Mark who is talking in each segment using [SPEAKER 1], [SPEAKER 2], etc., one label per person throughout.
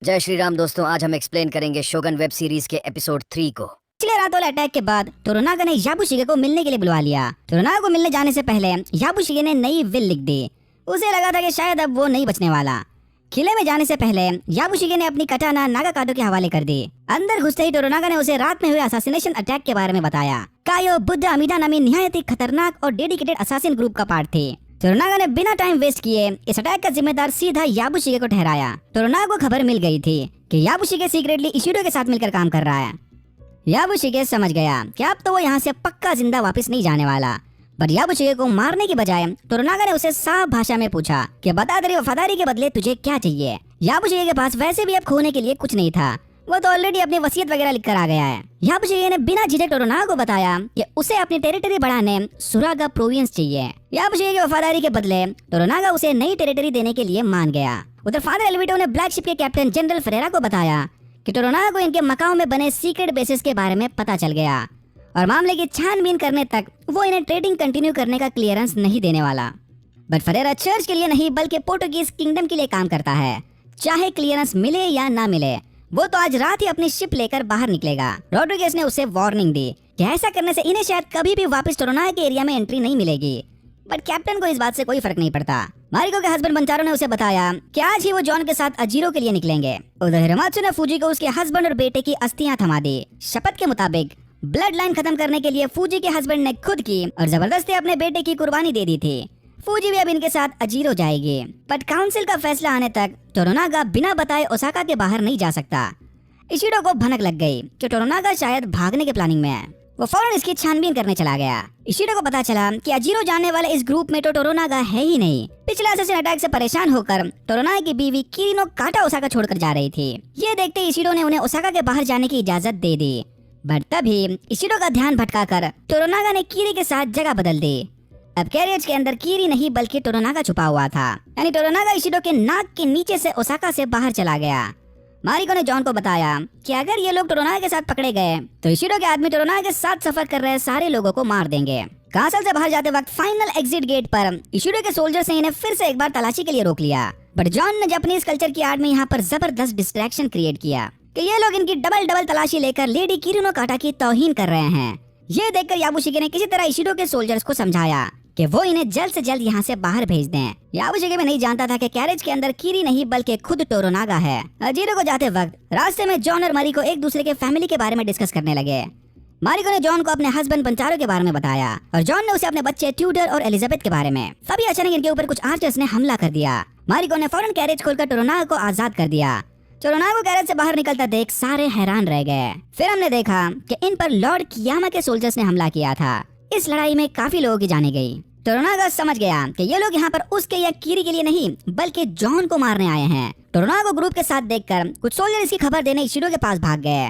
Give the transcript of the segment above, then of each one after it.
[SPEAKER 1] जय श्री राम दोस्तों, आज हम एक्सप्लेन करेंगे शोगन वेब सीरीज के एपिसोड 3 को।
[SPEAKER 2] पिछले रात वाले अटैक के बाद तोरोनागा ने याबुशिगे को मिलने के लिए बुलवा लिया। तोरोनागा को मिलने जाने से पहले याबुशिगे ने नई विल लिख दी। उसे लगा था कि शायद अब वो नहीं बचने वाला। किले में जाने से पहले याबुशिगे ने अपनी कटाना नागाकाडो के हवाले कर दी। अंदर घुसते ही तोरोनागा ने उसे रात में हुए असैसिनेशन अटैक के बारे में बताया। कायो बुद्धा अमीडा नामी निहायत ही खतरनाक और डेडिकेटेड असासिन ग्रुप का पार्ट थी। तोरोनागा ने बिना टाइम वेस्ट किए इस अटैक का जिम्मेदार सीधा याबुशिगे को ठहराया। तोरोनागा को खबर मिल गई थी कि याबुशिगे सीक्रेटली इशिडो के साथ मिलकर काम कर रहा है। याबुशिगे समझ गया कि अब तो वो यहाँ से पक्का जिंदा वापस नहीं जाने वाला। पर याबुशिगे को मारने की बजाय तोरोनागा ने उसे साफ भाषा में पूछा कि बता तेरी वफादारी के बदले तुझे क्या चाहिए। याबुशिगे के पास वैसे भी अब खोने के लिए कुछ नहीं था, वो तो ऑलरेडी अपनी वसीयत वगैरह लिख कर आ गया है। याबुशिगे ने बिना झिझक तोरोनागा को बताया कि उसे अपनी टेरिटरी बढ़ाने सुरागा प्रोविंस चाहिए। याबुशिगे की वफादारी के बदले तोरोनागा उसे नई टेरिटरी देने के लिए मान गया। उधर फादर एल्विटो ने ब्लैक शिप के कैप्टन जनरल फेरेरा को बताया कि तोरोनागा को इनके मकाओ में बने सीक्रेट बेसिस के बारे में पता चल गया और मामले की छानबीन करने तक वो इन्हें ट्रेडिंग कंटिन्यू करने का क्लियरेंस नहीं देने वाला। बट फेरेरा चर्च के लिए नहीं बल्कि पोर्टुगीज किंगडम के लिए काम करता है। चाहे क्लियरेंस मिले या ना मिले, वो तो आज रात ही अपनी शिप लेकर बाहर निकलेगा। रोड्रिगेज ने उसे वार्निंग दी कि ऐसा करने से इन्हें शायद कभी भी वापस तोरोनागा के एरिया में एंट्री नहीं मिलेगी। बट कैप्टन को इस बात से कोई फर्क नहीं पड़ता। मारिको के हस्बैंड बंचारो ने उसे बताया कि आज ही वो जॉन के साथ अजीरो के लिए निकलेंगे। उधर हिरामात्सु ने फूजी को उसके हस्बैंड और बेटे की अस्थियां थमा दी। शपथ के मुताबिक ब्लड लाइन खत्म करने के लिए फूजी के हस्बैंड ने खुद की और जबरदस्ती अपने बेटे की कुर्बानी दे दी थी। फूजी भी अब इनके साथ अजीरो जाएगी। बट काउंसिल का फैसला आने तक तोरोनागा बिना बताए ओसाका के बाहर नहीं जा सकता। इशिडो को भनक लग गई कि तोरोनागा शायद भागने के प्लानिंग में है। वो फौरन इसकी छानबीन करने चला गया। इशिडो को पता चला कि अजीरो जानने वाले इस ग्रुप में तो तोरोनागा है ही नहीं। पिछले असैसिन अटैक से परेशान होकर तोरोनागा की बीवी किरिनो काटा ओसाका छोड़कर जा रही थी। ये देखते इशिडो ने उन्हें ओसाका के बाहर जाने की इजाजत दे दी। बट तभी इशिडो का ध्यान भटकाकर तोरोनागा ने कीरी के साथ जगह बदल दी। अब कैरियज के अंदर कीरी नहीं बल्कि तोरोनागा छुपा हुआ था। यानी तोरोनागा इशिडो के नाक के नीचे से ओसाका से बाहर चला गया। मारिको ने जॉन को बताया कि अगर ये लोग तोरोनागा के साथ पकड़े गए तो इशिडो के आदमी तोरोनागा के साथ सफर कर रहे सारे लोगों को मार देंगे। कासल से बाहर जाते वक्त फाइनल एग्जिट गेट पर इशिडो के सोल्जर्स ने इन्हें फिर से एक बार तलाशी के लिए रोक लिया। बट जॉन ने जापानीज कल्चर की आड़ में यहाँ पर जबरदस्त डिस्ट्रैक्शन क्रिएट किया कि ये लोग इनकी डबल तलाशी लेकर लेडी किरिनो काटा की तौहीन कर रहे हैं। ये देखकर याबुशिगे ने किसी तरह इशिडो के सोल्जर्स को समझाया कि वो इन्हें जल्द से जल्द यहाँ से बाहर भेज दें। याबुशिगे में नहीं जानता था कि कैरेज के अंदर कीरी नहीं बल्कि खुद तोरोनागा है। अजीरो को जाते वक्त रास्ते में जॉन और मारिको एक दूसरे के फैमिली के बारे में डिस्कस करने लगे। मारिको ने जॉन को अपने हस्बैंड बंचारो के बारे में बताया और जॉन ने उसे अपने बच्चे ट्यूडर और एलिजाबेथ के बारे में। तभी अचानक इनके ऊपर कुछ आर्चर्स ने हमला कर दिया। मारिको ने फौरन कैरेज खोलकर तोरोनागा को आजाद कर दिया। तोरोनागा को कैरेज से बाहर निकलता देख सारे हैरान रह गए। फिर हमने देखा कि इन पर लॉर्ड कियामा के सोल्जर्स ने हमला किया था। इस लड़ाई में काफी लोगों की जाने गई। तोरोनागा समझ गया कि ये लोग यहाँ पर उसके या कीरी के लिए नहीं बल्कि जॉन को मारने आए हैं। तोरोनागा को ग्रुप के साथ देखकर कुछ सोल्जर इसकी खबर देने इशिडो के पास भाग गए।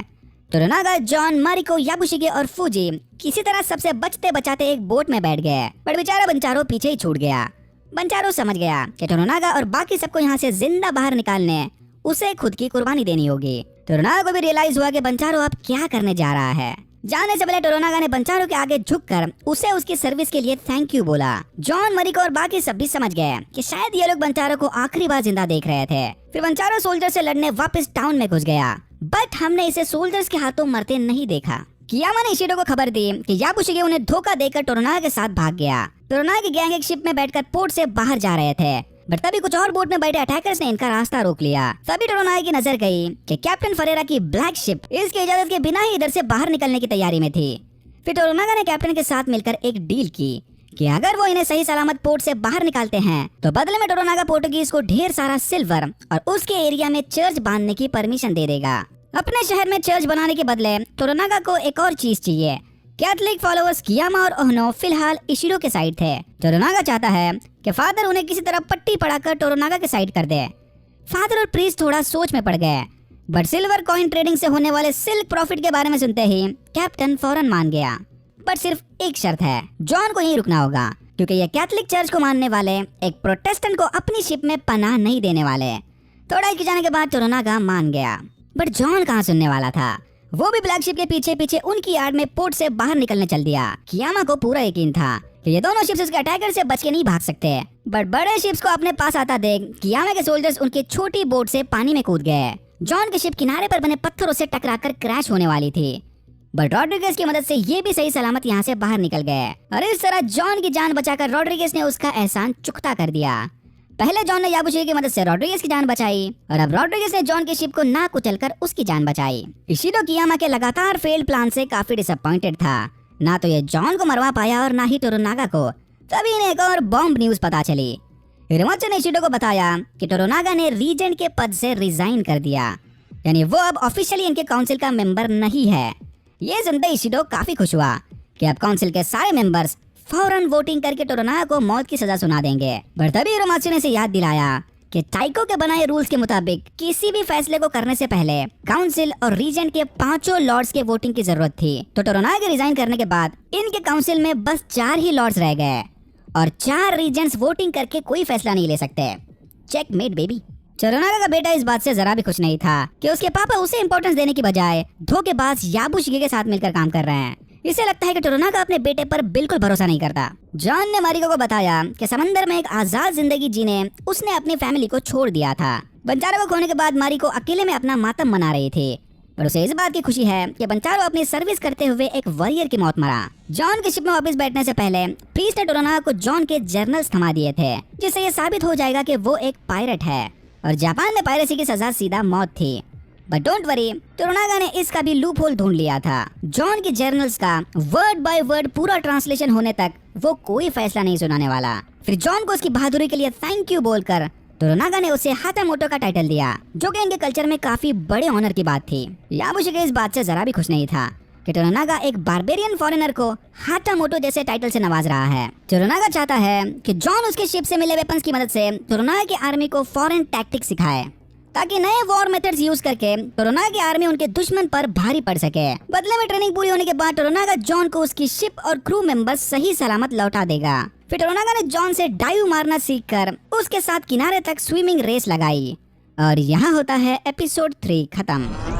[SPEAKER 2] तोरोनागा, जॉन, मारिको, याबुशिगे और फूजी किसी तरह सबसे बचते बचाते एक बोट में बैठ गए। पर बेचारा बंचारो पीछे ही छूट गया। बंचारो समझ गया कि तोरोनागा और बाकी सबको यहाँ से जिंदा बाहर निकालने उसे खुद की कुर्बानी देनी होगी। तोरोनागा को भी रियलाइज हुआ कि बंचारो अब क्या करने जा रहा है। जाने से पहले तोरोनागा ने बंचारो के आगे झुककर उसे उसकी सर्विस के लिए थैंक यू बोला। जॉन, मारिको और बाकी सब भी समझ गए कि शायद ये लोग बंचारो को आखिरी बार जिंदा देख रहे थे। फिर बंचारो सोल्जर से लड़ने वापस टाउन में घुस गया। बट हमने इसे सोल्जर्स के हाथों मरते नहीं देखा। कियामा ने इशिडो को खबर दी कि याबुशिगे उन्हें धोखा देकर तोरोनागा के साथ भाग गया। तोरोनागा की गैंग एक शिप में बैठकर पोर्ट से बाहर जा रहे थे। बट तभी कुछ और बोट में बैठे अटैकर्स ने इनका रास्ता रोक लिया। तभी तोरोनागा की नजर गई कि कैप्टन फेरेरा की ब्लैक शिप इसकी इजाजत के बिना ही इधर से बाहर निकलने की तैयारी में थी। फिर तोरोनागा ने कैप्टन के साथ मिलकर एक डील की कि अगर वो इन्हें सही सलामत पोर्ट से बाहर निकालते हैं तो बदले में तोरोनागा पोर्टुगीज को ढेर सारा सिल्वर और उसके एरिया में चर्च बांधने की परमिशन दे देगा। अपने शहर में चर्च बनाने के बदले तोरोनागा को एक और चीज चाहिए। कैथलिक फॉलोअर्स कियामा और ओहनो फिलहाल इशिडो के साइड थे। तोरोनागा चाहता है कि फादर उन्हें किसी तरह पट्टी पड़ाकर तोरोनागा के साइड कर दे। फादर और प्रीस्ट थोड़ा सोच में पड़ गए। बट सिल्वर कॉइन ट्रेडिंग से होने वाले सिल्क प्रॉफिट के बारे में सुनते ही कैप्टन फौरन मान गया। बट सिर्फ एक शर्त है, जॉन को यहीं रुकना होगा क्योंकि ये कैथलिक चर्च को मानने वाले एक प्रोटेस्टेंट को अपनी शिप में पनाह नहीं देने वाले। थोड़ा हिचकिचाने के बाद तोरोनागा मान गया। बट जॉन कहाँ सुनने वाला था। वो भी ब्लैक शिप के पीछे पीछे उनकी आड़ में पोर्ट से बाहर निकलने चल दिया। कियामा को पूरा यकीन था कि ये दोनों शिप्स उसके अटैकर से बच के नहीं भाग सकते। बट बड़े शिप्स को अपने पास आता देख कियामा के सोल्जर्स उनकी छोटी बोट से पानी में कूद गए जॉन की शिप किनारे पर बने पत्थरों से टकराकर क्रैश होने वाली थी, बट रॉड्रिगेज की मदद से ये भी सही सलामत यहाँ से बाहर निकल गए और इस तरह जॉन की जान बचाकर रॉड्रिगेज ने उसका एहसान चुकता कर दिया। पहले जॉन ने याबुशिगे की मदद से रॉड्रिगेज की जान बचाई और अब रॉड्रिगेज ने जॉन की शिप को ना कुचलकर उसकी जान बचाई। इशिडो कियामा के लगातार फेल्ड प्लान से काफी डिसअपॉइंटेड था। ना तो ये जॉन को मरवा पाया और ना ही टोरोनागा को। तभी इन्हें एक और बॉम्ब न्यूज पता चली। हिरोमाचा ने इशिडो को बताया कि टोरोनागा ने रीजेंट के पद से रिजाइन कर दिया, यानी वो अब ऑफिशियली इनके काउंसिल का मेंबर नहीं है। ये सुनते इशिडो काफी खुश हुआ कि अब काउंसिल के सारे मेंबर्स फौरन वोटिंग करके टोरोनागा को मौत की सजा सुना देंगे। पर तभी हिरोमाचा ने इसे याद दिलाया कि टाइको के बनाए रूल्स के मुताबिक किसी भी फैसले को करने से पहले काउंसिल और रीजेंट के 5 लॉर्ड्स के वोटिंग की जरूरत थी। तो टोरोनागा के रिजाइन करने के बाद इनके काउंसिल में बस 4 ही लॉर्ड्स रह गए और 4 रीजेंट्स वोटिंग करके कोई फैसला नहीं ले सकते। Checkmate baby. टोरोनागा का बेटा इस बात से जरा भी खुश नहीं था कि उसके पापा उसे इंपॉर्टेंस देने की बजाय धोखेबाज याबुशिगे के साथ मिलकर काम कर रहे हैं। इसे लगता है कि टोरोनागा अपने बेटे पर बिल्कुल भरोसा नहीं करता। जॉन ने मारिको को बताया कि समंदर में एक आजाद जिंदगी जीने उसने अपनी फैमिली को छोड़ दिया था। बंचारो को खोने के बाद मारिको अकेले में अपना मातम मना रही थी, पर उसे इस बात की खुशी है कि बंचारो अपनी सर्विस करते हुए एक वॉरियर की मौत मरा। जॉन की शिप में वापस बैठने से पहले प्रीस्ट ने टोरोनागा को जॉन के जर्नल्स थमा दिए थे, जिससे ये साबित हो जाएगा कि वो एक पायरेट है और जापान में पायरेसी की सजा सीधा मौत थी। बट डोंट वरी, टोरोनागा ने इसका भी लूप होल ढूंढ लिया था। जॉन की जर्नल्स का वर्ड बाय वर्ड पूरा ट्रांसलेशन होने तक वो कोई फैसला नहीं सुनाने वाला। फिर जॉन को उसकी बहादुरी के लिए थैंक यू बोलकर टोरोनागा ने उसे हातामोटो का टाइटल दिया, जो कि इनके कल्चर में काफी बड़े ऑनर की बात थी। याबुशिगे इस बात से जरा भी खुश नहीं था कि टोरोनागा एक बारबेरियन फॉरेनर को हातामोटो जैसे टाइटल से नवाज रहा है। टोरोनागा चाहता है कि जॉन उसके शिप से मिले वेपन्स की मदद से टोरोनागा की आर्मी को फॉरेन टैक्टिक सिखाए, ताकि नए वॉर मेथड्स यूज करके टोरोनागा की आर्मी उनके दुश्मन पर भारी पड़ सके। बदले में ट्रेनिंग पूरी होने के बाद टोरोनागा जॉन को उसकी शिप और क्रू मेंबर्स सही सलामत लौटा देगा। फिर टोरोनागा ने जॉन से डाइव मारना सीखकर उसके साथ किनारे तक स्विमिंग रेस लगाई और यहाँ होता है एपिसोड 3 खत्म।